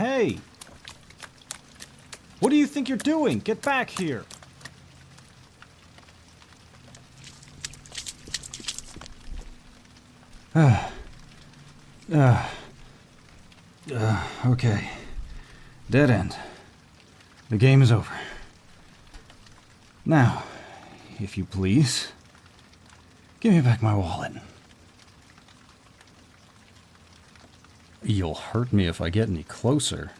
Hey! What do you think you're doing? Get back here! Okay. Dead end. The game is over. Now, if you please, give me back my wallet. You'll hurt me if I get any closer.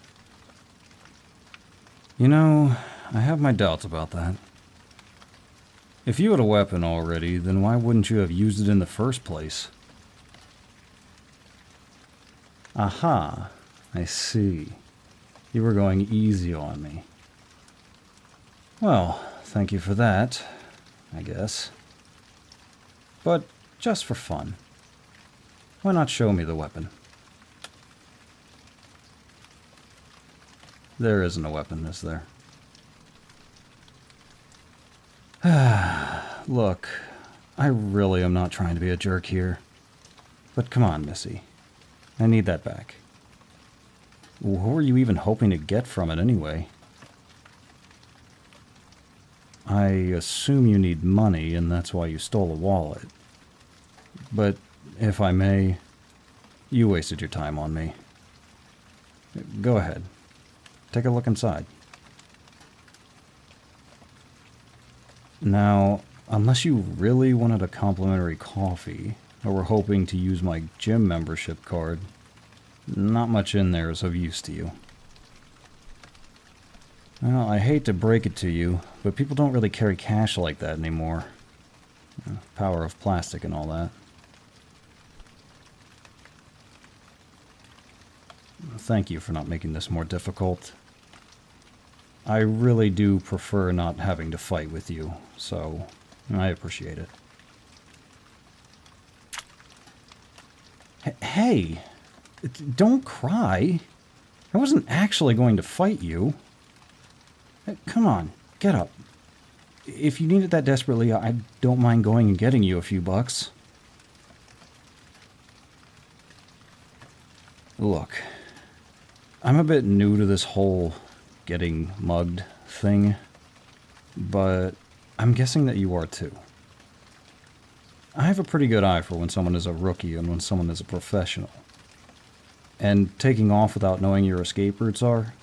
You know, I have my doubts about that. If you had a weapon already, then why wouldn't you have used it in the first place? Aha, I see. You were going easy on me. Well, thank you for that, I guess. But just for fun, why not show me the weapon? There isn't a weapon, is there? Look, I really am not trying to be a jerk here. But come on, Missy. I need that back. What were you even hoping to get from it anyway? I assume you need money, and that's why you stole a wallet. But, if I may, you wasted your time on me. Go ahead. Take a look inside. Now, unless you really wanted a complimentary coffee, or were hoping to use my gym membership card, not much in there is of use to you. Well, I hate to break it to you, but people don't really carry cash like that anymore. Power of plastic and all that. Thank you for not making this more difficult. I really do prefer not having to fight with you, so I appreciate it. Hey! Don't cry! I wasn't actually going to fight you. Come on, get up. If you need it that desperately, I don't mind going and getting you a few bucks. Look, I'm a bit new to this whole getting mugged thing, but I'm guessing that you are too. I have a pretty good eye for when someone is a rookie and when someone is a professional. And taking off without knowing your escape routes are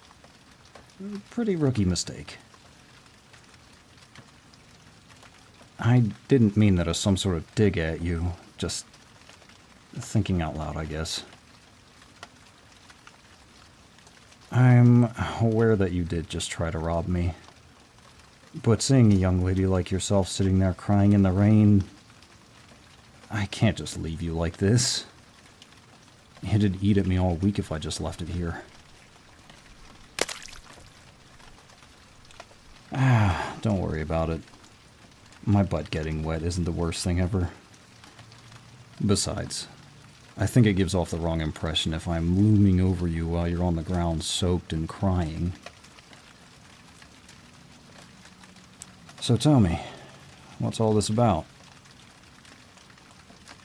a pretty rookie mistake. I didn't mean that as some sort of dig at you, just thinking out loud, I guess. I'm aware that you did just try to rob me. But seeing a young lady like yourself sitting there crying in the rain, I can't just leave you like this. It'd eat at me all week if I just left it here. Don't worry about it. My butt getting wet isn't the worst thing ever. Besides, I think it gives off the wrong impression if I'm looming over you while you're on the ground soaked and crying. So tell me, what's all this about?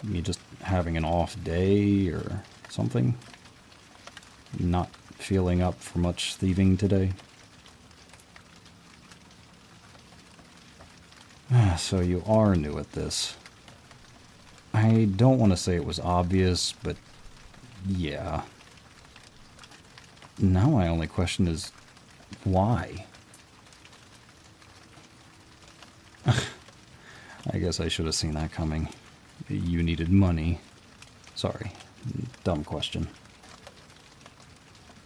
You just having an off day or something? Not feeling up for much thieving today? So you are new at this. I don't want to say it was obvious, but yeah. Now my only question is, why? I guess I should have seen that coming. You needed money. Sorry, dumb question.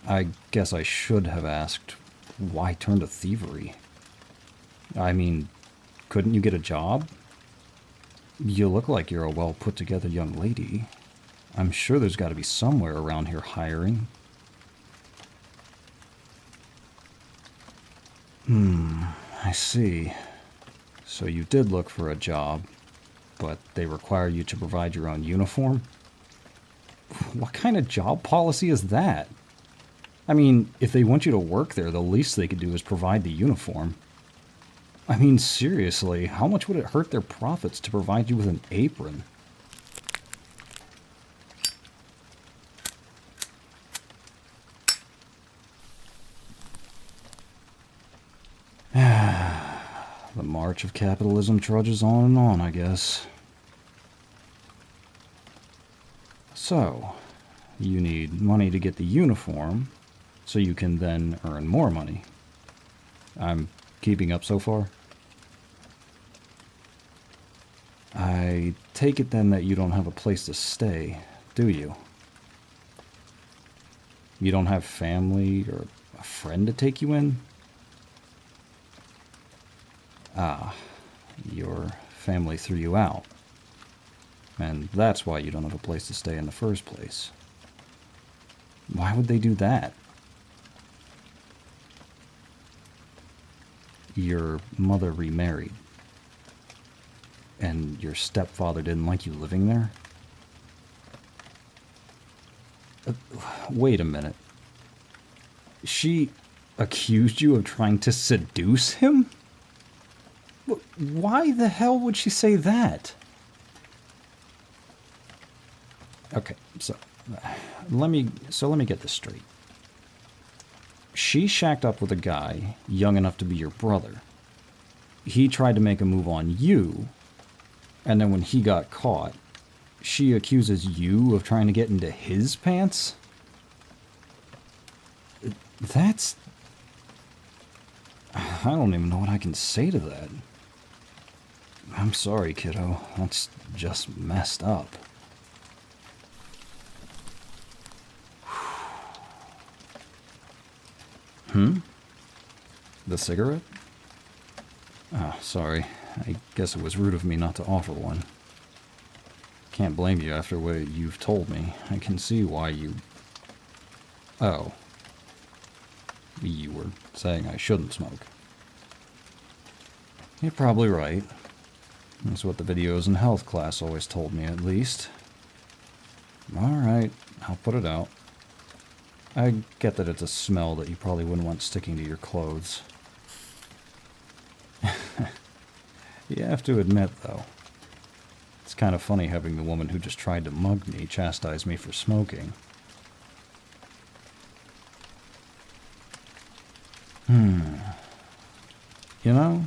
I guess I should have asked, why turn to thievery? I mean, couldn't you get a job? You look like you're a well-put-together young lady. I'm sure there's got to be somewhere around here hiring. I see. So you did look for a job, but they require you to provide your own uniform? What kind of job policy is that? I mean, if they want you to work there, the least they could do is provide the uniform. I mean, seriously, how much would it hurt their profits to provide you with an apron? The march of capitalism trudges on and on, I guess. So, you need money to get the uniform, so you can then earn more money. I'm keeping up so far? I take it then that you don't have a place to stay, do you? You don't have family or a friend to take you in? Ah, your family threw you out. And that's why you don't have a place to stay in the first place. Why would they do that? Your mother remarried. And your stepfather didn't like you living there? Wait a minute. She accused you of trying to seduce him? Why the hell would she say that? Okay, so let me get this straight. She shacked up with a guy young enough to be your brother. He tried to make a move on you, and then when he got caught, she accuses you of trying to get into his pants? That's... I don't even know what I can say to that. I'm sorry, kiddo. That's just messed up. The cigarette? Oh, sorry. I guess it was rude of me not to offer one. Can't blame you after what you've told me. I can see why you... Oh. You were saying I shouldn't smoke. You're probably right. That's what the videos in health class always told me, at least. Alright, I'll put it out. I get that it's a smell that you probably wouldn't want sticking to your clothes. You have to admit, though, it's kind of funny having the woman who just tried to mug me chastise me for smoking. You know,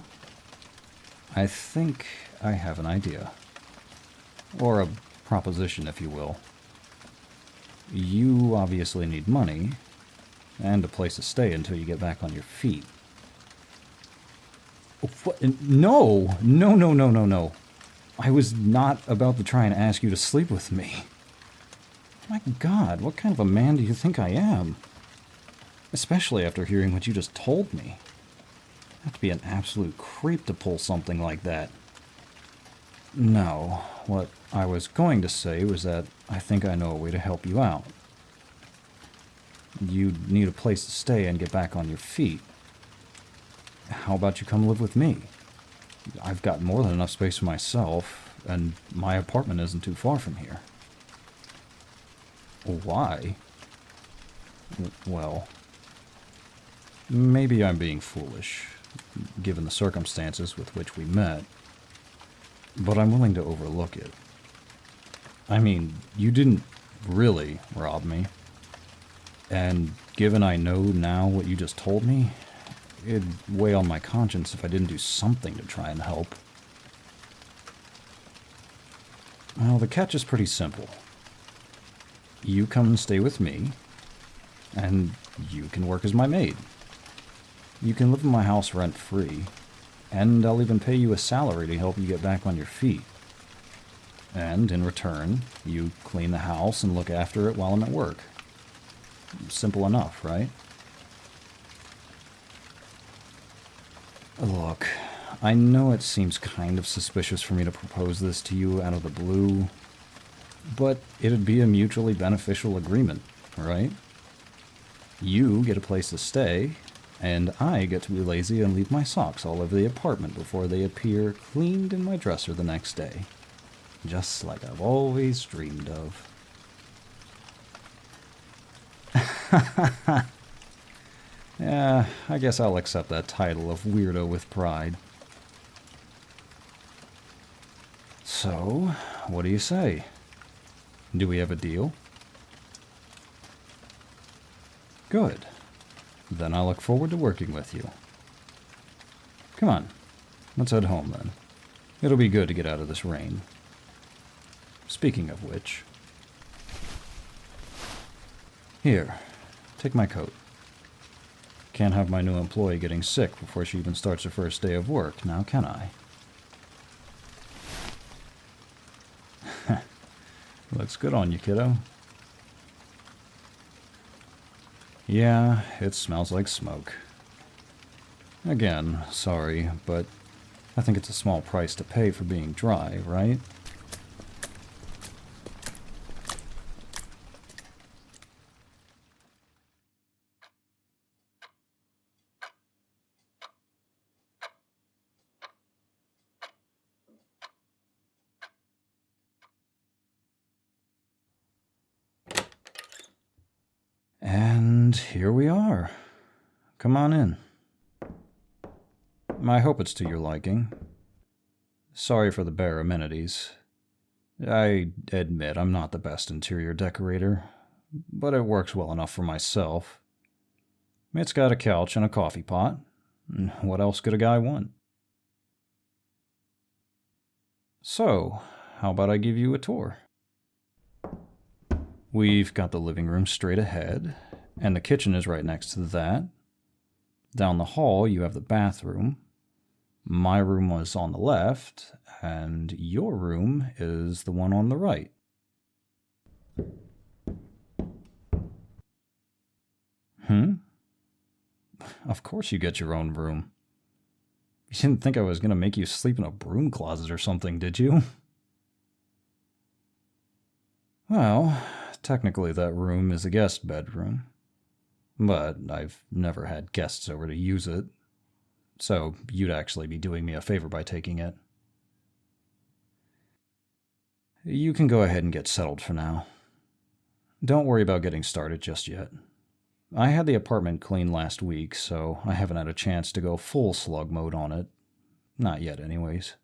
I think I have an idea. Or a proposition, if you will. You obviously need money, and a place to stay until you get back on your feet. What? No! No, no, no, no, no. I was not about to try and ask you to sleep with me. My God, what kind of a man do you think I am? Especially after hearing what you just told me. You have to be an absolute creep to pull something like that. No, what I was going to say was that I think I know a way to help you out. You need a place to stay and get back on your feet. How about you come live with me? I've got more than enough space for myself, and my apartment isn't too far from here. Why? Well, maybe I'm being foolish, given the circumstances with which we met, but I'm willing to overlook it. I mean, you didn't really rob me, and given I know now what you just told me, it'd weigh on my conscience if I didn't do something to try and help. Well, the catch is pretty simple. You come and stay with me, and you can work as my maid. You can live in my house rent-free, and I'll even pay you a salary to help you get back on your feet. And, in return, you clean the house and look after it while I'm at work. Simple enough, right? Look, I know it seems kind of suspicious for me to propose this to you out of the blue, but it'd be a mutually beneficial agreement, right? You get a place to stay, and I get to be lazy and leave my socks all over the apartment before they appear cleaned in my dresser the next day. Just like I've always dreamed of. Yeah, I guess I'll accept that title of weirdo with pride. So, what do you say? Do we have a deal? Good. Then I look forward to working with you. Come on, let's head home then. It'll be good to get out of this rain. Speaking of which... Here, take my coat. Can't have my new employee getting sick before she even starts her first day of work, now can I? Looks good on you, kiddo. Yeah, it smells like smoke. Again, sorry, but I think it's a small price to pay for being dry, right? And here we are. Come on in. I hope it's to your liking. Sorry for the bare amenities. I admit I'm not the best interior decorator, but it works well enough for myself. It's got a couch and a coffee pot. What else could a guy want? So, how about I give you a tour? We've got the living room straight ahead, and the kitchen is right next to that. Down the hall, you have the bathroom. My room was on the left, and your room is the one on the right. Of course you get your own room. You didn't think I was going to make you sleep in a broom closet or something, did you? Well, technically that room is a guest bedroom. But I've never had guests over to use it. So you'd actually be doing me a favor by taking it. You can go ahead and get settled for now. Don't worry about getting started just yet. I had the apartment cleaned last week, so I haven't had a chance to go full slug mode on it. Not yet, anyways.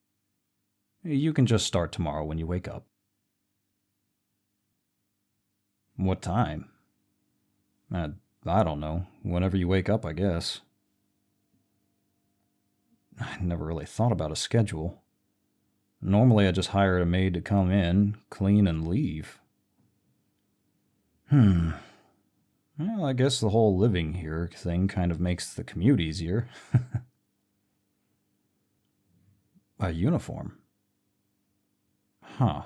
You can just start tomorrow when you wake up. What time? I don't know. Whenever you wake up, I guess. I never really thought about a schedule. Normally I just hire a maid to come in, clean, and leave. Well, I guess the whole living here thing kind of makes the commute easier. A uniform? Huh.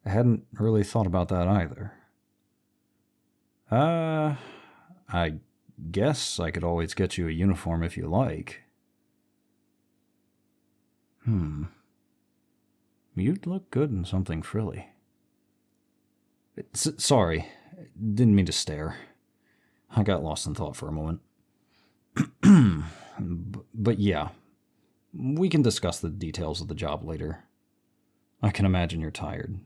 I hadn't really thought about that either. I guess I could always get you a uniform if you like. You'd look good in something frilly. Sorry, didn't mean to stare. I got lost in thought for a moment. But yeah, we can discuss the details of the job later. I can imagine you're tired.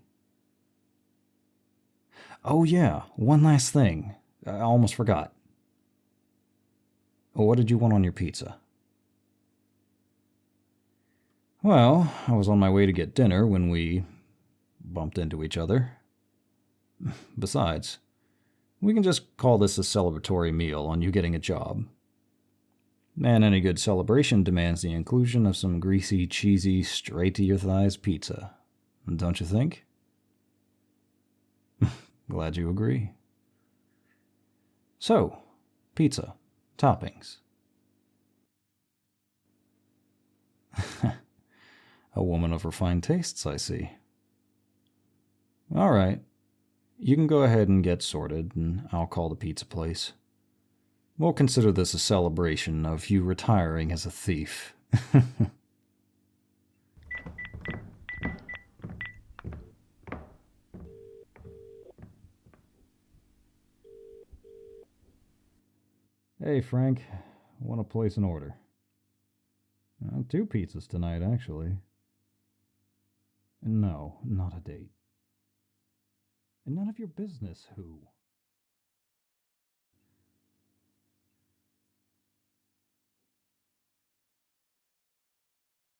Oh yeah, one last thing. I almost forgot. What did you want on your pizza? Well, I was on my way to get dinner when we bumped into each other. Besides, we can just call this a celebratory meal on you getting a job. And any good celebration demands the inclusion of some greasy, cheesy, straight-to-your-thighs pizza. Don't you think? Glad you agree. So, pizza, toppings. A woman of refined tastes, I see. All right. You can go ahead and get sorted, and I'll call the pizza place. We'll consider this a celebration of you retiring as a thief. Hey, Frank. I want to place an order. 2 pizzas tonight, actually. No, not a date. And none of your business, who?